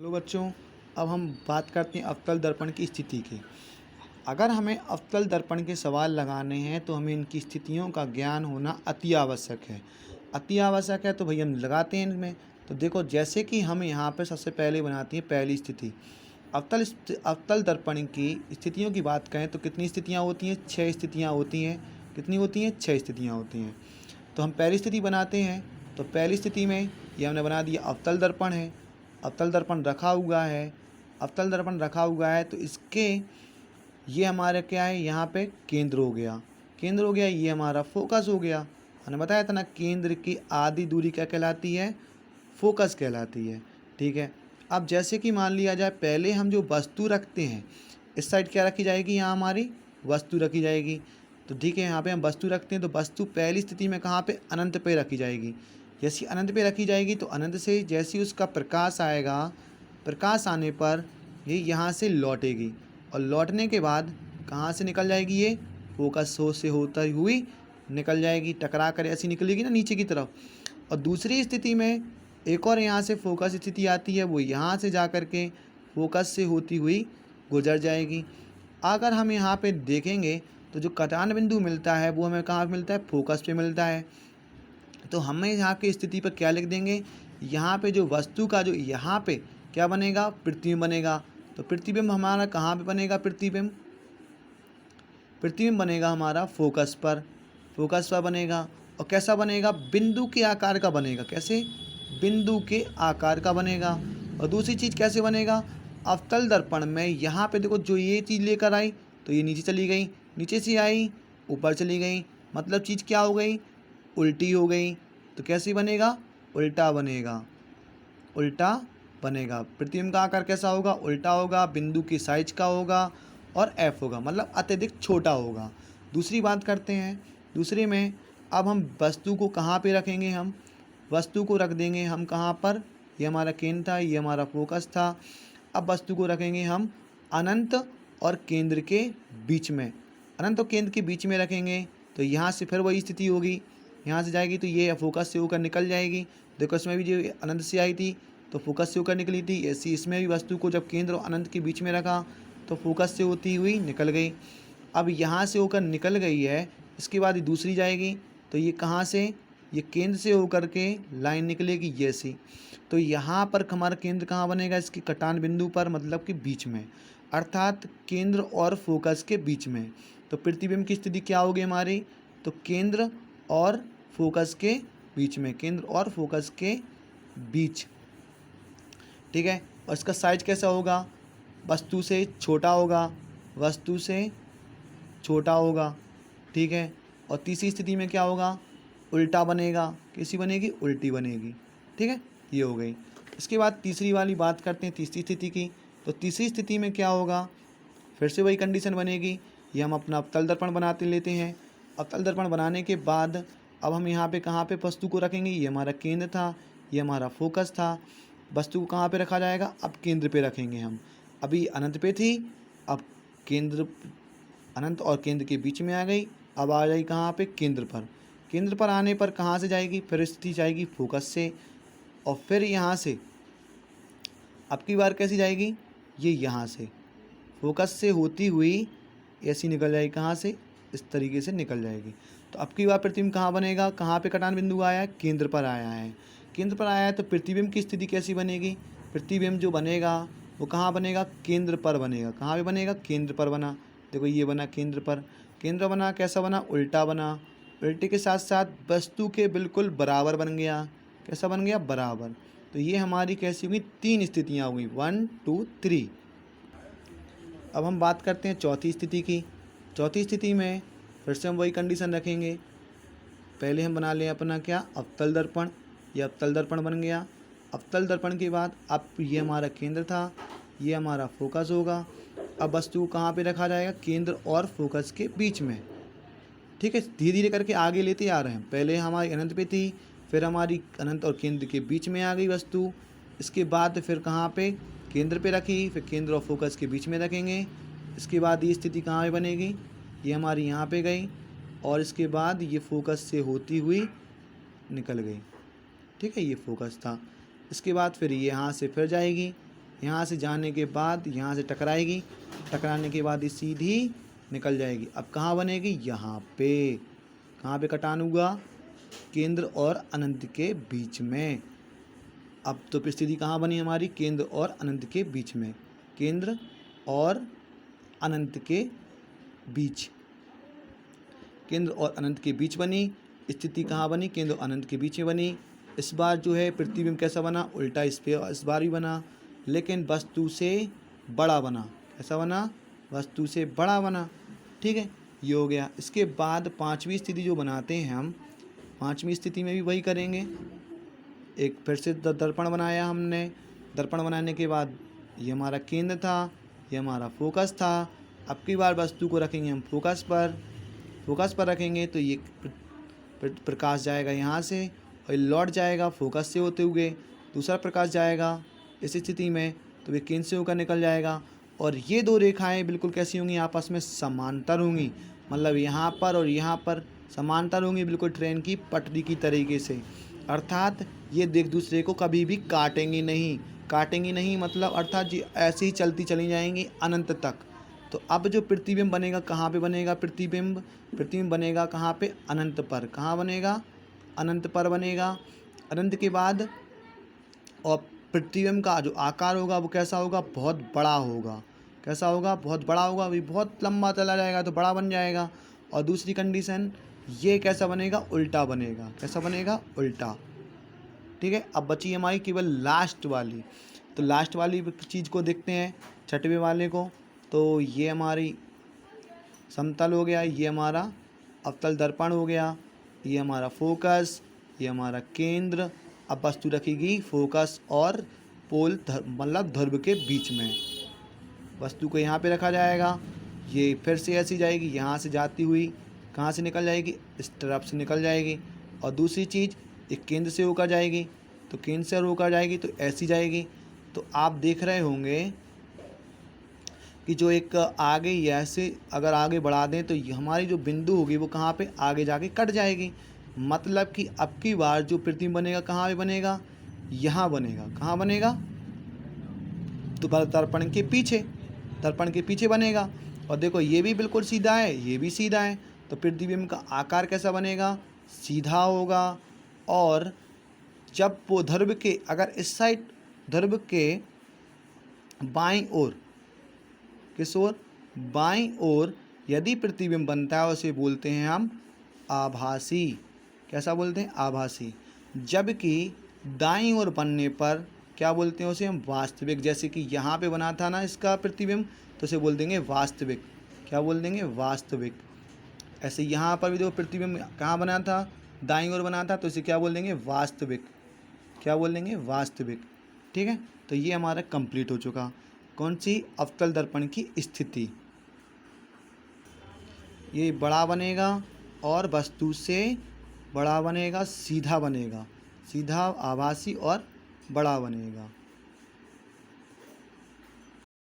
Hello बच्चों, अब हम बात करते हैं अवतल दर्पण की स्थिति की। अगर हमें अवतल दर्पण के सवाल लगाने हैं तो हमें इनकी स्थितियों का ज्ञान होना अति आवश्यक है। अति आवश्यक है तो भई हम लगाते हैं इनमें। तो देखो, जैसे कि हम यहाँ पे सबसे पहले बनाती हैं पहली स्थिति। अवतल दर्पण की स्थितियों की बात करें तो कितनी स्थितियाँ होती हैं? 6 स्थितियाँ होती हैं। कितनी होती हैं? 6 स्थितियाँ होती हैं। तो हम पहली स्थिति बनाते हैं। तो पहली स्थिति में ये हमने बना दिया अवतल दर्पण है। अवतल दर्पण रखा हुआ है। अवतल दर्पण रखा हुआ है तो इसके ये हमारा क्या है, यहाँ पे केंद्र हो गया। केंद्र हो गया, ये हमारा फोकस हो गया। हमने बताया था ना, केंद्र की आधी दूरी क्या कहलाती है? फोकस कहलाती है। ठीक है। अब जैसे कि मान लिया जाए, पहले हम जो वस्तु रखते हैं, इस साइड क्या रखी जाएगी? यहाँ हमारी वस्तु रखी जाएगी। तो ठीक है, यहाँ पे हम वस्तु रखते हैं तो वस्तु पहली स्थिति में कहाँ पे? अनंत पे रखी जाएगी। जैसी अनंत पे रखी जाएगी तो अनंत से जैसी उसका प्रकाश आएगा, प्रकाश आने पर ये यहाँ से लौटेगी और लौटने के बाद कहाँ से निकल जाएगी? ये फोकस से होती हुई निकल जाएगी, टकरा कर ऐसी निकलेगी ना नीचे की तरफ। और दूसरी स्थिति में एक और यहाँ से फोकस स्थिति आती है, वो यहाँ से जा कर के फोकस से होती हुई गुजर जाएगी। अगर हम यहाँ पे देखेंगे तो जो कटान बिंदु मिलता है वो हमें कहाँ मिलता है? फोकस पे मिलता है। तो हमें यहाँ की स्थिति पर क्या लिख देंगे? यहाँ पे जो वस्तु का जो यहाँ पे क्या बनेगा? प्रतिबिंब बनेगा। तो प्रतिबिंब हमारा कहाँ पे बनेगा? प्रतिबिंब प्रतिबिंब बनेगा हमारा फोकस पर। फोकस पर बनेगा और कैसा बनेगा? बिंदु के आकार का बनेगा। कैसे? बिंदु के आकार का बनेगा। और दूसरी चीज़ कैसे बनेगा? अवतल दर्पण में यहाँ पे देखो, जो ये चीज़ लेकर आई तो ये नीचे चली गई, नीचे से आई ऊपर चली गई, मतलब चीज़ क्या हो गई? उल्टी हो गई। तो कैसे बनेगा? उल्टा बनेगा। उल्टा बनेगा। प्रतिबिंब का आकार कैसा होगा? उल्टा होगा। बिंदु की साइज का होगा और एफ होगा, मतलब अत्यधिक छोटा होगा। दूसरी बात करते हैं। दूसरे में अब हम वस्तु को कहाँ पे रखेंगे? हम वस्तु को रख देंगे हम कहाँ पर? ये हमारा केंद्र था, ये हमारा फोकस था। अब वस्तु को रखेंगे हम अनंत और केंद्र के बीच में। अनंत और केंद्र के बीच में रखेंगे तो यहाँ से फिर वही स्थिति होगी, यहाँ से जाएगी तो ये फोकस से होकर निकल जाएगी। देखो, इसमें भी जो अनंत से आई थी तो फोकस से होकर निकली थी, ऐसी इसमें भी वस्तु को जब केंद्र और अनंत के बीच में रखा तो फोकस से होती हुई निकल गई। अब यहाँ से होकर निकल गई है, इसके बाद ये दूसरी जाएगी तो ये कहाँ से? ये केंद्र से होकर के लाइन निकलेगी ये सी। तो यहाँ पर हमारा केंद्र कहाँ बनेगा? इसकी कटान बिंदु पर, मतलब कि बीच में, अर्थात केंद्र और फोकस के बीच में। तो प्रतिबिंब की स्थिति क्या होगी हमारी? तो केंद्र और फोकस के बीच में, केंद्र और फोकस के बीच। ठीक है। और इसका साइज कैसा होगा? वस्तु से छोटा होगा, वस्तु से छोटा होगा। ठीक है। और तीसरी स्थिति में क्या होगा? उल्टा बनेगा। कैसी बनेगी? उल्टी बनेगी। ठीक है, ये हो गई। इसके बाद तीसरी वाली बात करते हैं, तीसरी स्थिति की। तो तीसरी स्थिति में क्या होगा? फिर से वही कंडीशन बनेगी। ये हम अपना अवतल दर्पण बनाते लेते हैं। अवतल दर्पण बनाने के बाद अब हम यहाँ पे कहाँ पे वस्तु को रखेंगे? ये हमारा केंद्र था, ये हमारा फोकस था। वस्तु को कहाँ पे रखा जाएगा? अब केंद्र पे रखेंगे हम। अभी अनंत पे थी, अब केंद्र, अनंत और केंद्र के बीच में आ गई। अब आ जाएगी कहाँ पे? केंद्र पर। केंद्र पर आने पर कहाँ से जाएगी? फिर स्थिति जाएगी फोकस से, और फिर यहाँ से अब की बार कैसी जाएगी? ये यहाँ से फोकस से होती हुई ऐसी निकल जाएगी। कहाँ से? इस तरीके से निकल जाएगी। तो अब की बार प्रतिबिंब कहाँ बनेगा? कहाँ पे कटान बिंदु आया है? केंद्र पर आया है। केंद्र पर आया है तो प्रतिबिंब की स्थिति कैसी बनेगी? प्रतिबिंब जो बनेगा वो कहाँ बनेगा? केंद्र पर बनेगा। कहाँ पे बनेगा? केंद्र पर बना। देखो, ये बना केंद्र पर। केंद्र बना, कैसा बना? उल्टा बना। उल्टे के साथ साथ वस्तु के बिल्कुल बराबर बन गया। कैसा बन गया? बराबर। तो ये हमारी कैसी हुई? 3 स्थितियाँ हुई, 1 2 3। अब हम बात करते हैं चौथी स्थिति की। चौथी स्थिति में फिर से हम वही कंडीशन रखेंगे। पहले हम बना लें अपना क्या? अवतल दर्पण। ये अवतल दर्पण बन गया। अवतल दर्पण के बाद अब ये हमारा केंद्र था, ये हमारा फोकस होगा। अब वस्तु को कहाँ पे रखा जाएगा? केंद्र और फोकस के बीच में। ठीक है, धीरे धीरे करके आगे लेते आ रहे हैं। पहले हमारी अनंत पे थी, फिर हमारी अनंत और केंद्र के बीच में आ गई वस्तु। इसके बाद फिर कहाँ पे? केंद्र पे रखी, फिर केंद्र और फोकस के बीच में रखेंगे। इसके बाद ये स्थिति कहाँ पे बनेगी? ये हमारी यहाँ पे गई और इसके बाद ये फोकस से होती हुई निकल गई। ठीक है, ये फोकस था। इसके बाद फिर ये यहाँ से फिर जाएगी, यहाँ से जाने के बाद यहाँ से टकराएगी, टकराने के बाद ये सीधी निकल जाएगी। अब कहाँ बनेगी? यहाँ पे। कहाँ पे कटान हुआ? केंद्र और अनंत के बीच में। अब तो स्थिति कहाँ बनी हमारी? केंद्र और अनंत के बीच में। केंद्र और अनंत के बीच। केंद्र और अनंत के बीच बनी। स्थिति कहाँ बनी? केंद्र और अनंत के बीच में बनी। इस बार जो है प्रतिबिंब कैसा बना? उल्टा इस बार भी बना, लेकिन वस्तु से बड़ा बना। कैसा बना? वस्तु से बड़ा बना। ठीक है, ये हो गया। इसके बाद पांचवी स्थिति जो बनाते हैं हम, पांचवी स्थिति में भी वही करेंगे। एक फिर से दर्पण बनाया हमने। दर्पण बनाने के बाद ये हमारा केंद्र था, ये हमारा फोकस था। अब की बार वस्तु को रखेंगे हम फोकस पर। फोकस पर रखेंगे तो ये प्रकाश जाएगा यहाँ से और लौट जाएगा फोकस से होते हुए। दूसरा प्रकाश जाएगा इस स्थिति में तो वे केंद्र से होकर निकल जाएगा। और ये दो रेखाएं बिल्कुल कैसी होंगी? आपस में समांतर होंगी। मतलब यहाँ पर और यहाँ पर समांतर होंगी, बिल्कुल ट्रेन की पटरी की तरीके से। अर्थात ये एक दूसरे को कभी भी काटेंगी नहीं। काटेंगी नहीं मतलब अर्थात जी ऐसे ही चलती चली जाएंगी अनंत तक। तो अब जो प्रतिबिंब बनेगा कहाँ पे बनेगा? प्रतिबिंब बनेगा कहाँ पे? अनंत पर। कहाँ बनेगा? अनंत पर बनेगा। अनंत के बाद और प्रतिबिंब का जो आकार होगा वो कैसा होगा? बहुत बड़ा होगा। कैसा होगा? बहुत बड़ा होगा। भी बहुत लंबा चला जाएगा तो बड़ा बन जाएगा। और दूसरी कंडीशन, ये कैसा बनेगा? उल्टा बनेगा। कैसा बनेगा? उल्टा। ठीक है, अब बची हमारी केवल लास्ट वाली। तो लास्ट वाली चीज़ को देखते हैं, छठवें वाले को। तो ये हमारी समतल हो गया, ये हमारा अवतल दर्पण हो गया, ये हमारा फोकस, ये हमारा केंद्र। अब वस्तु रखेगी फोकस और पोल मतलब ध्रुव के बीच में। वस्तु को यहाँ पे रखा जाएगा। ये फिर से ऐसी जाएगी, यहाँ से जाती हुई कहाँ से निकल जाएगी? इस तरफ से निकल जाएगी। और दूसरी चीज़, एक केंद्र से होकर जाएगी। तो केंद्र से होकर जाएगी तो ऐसी जाएगी। तो आप देख रहे होंगे कि जो एक आगे ऐसे अगर आगे बढ़ा दें तो हमारी जो बिंदु होगी वो कहाँ पे? आगे जाके कट जाएगी। मतलब कि अब की बार जो प्रतिबिंब बनेगा कहाँ पे बनेगा? यहाँ बनेगा। कहाँ बनेगा? तो दर्पण के पीछे। दर्पण के पीछे बनेगा। और देखो ये भी बिल्कुल सीधा है, ये भी सीधा है। तो प्रतिबिंब का आकार कैसा बनेगा? सीधा होगा। और जब वो ध्रुव के अगर इस साइड ध्रुव के बाईं ओर, किस ओर? बाईं ओर यदि प्रतिबिंब बनता है उसे बोलते हैं हम आभासी। कैसा बोलते हैं? आभासी। जबकि दाईं ओर बनने पर क्या बोलते हैं उसे? हम वास्तविक। जैसे कि यहाँ पे बना था ना इसका प्रतिबिंब, तो उसे बोल देंगे वास्तविक। क्या बोल देंगे? वास्तविक। ऐसे यहाँ पर भी जो प्रतिबिंब कहाँ बना था? दाईं ओर बना था, तो इसे क्या बोल देंगे? वास्तविक। क्या बोल देंगे? वास्तविक। ठीक है, तो ये हमारा कंप्लीट हो चुका। कौन सी? अवतल दर्पण की स्थिति। ये बड़ा बनेगा और वस्तु से बड़ा बनेगा, सीधा बनेगा। सीधा, आभासी और बड़ा बनेगा।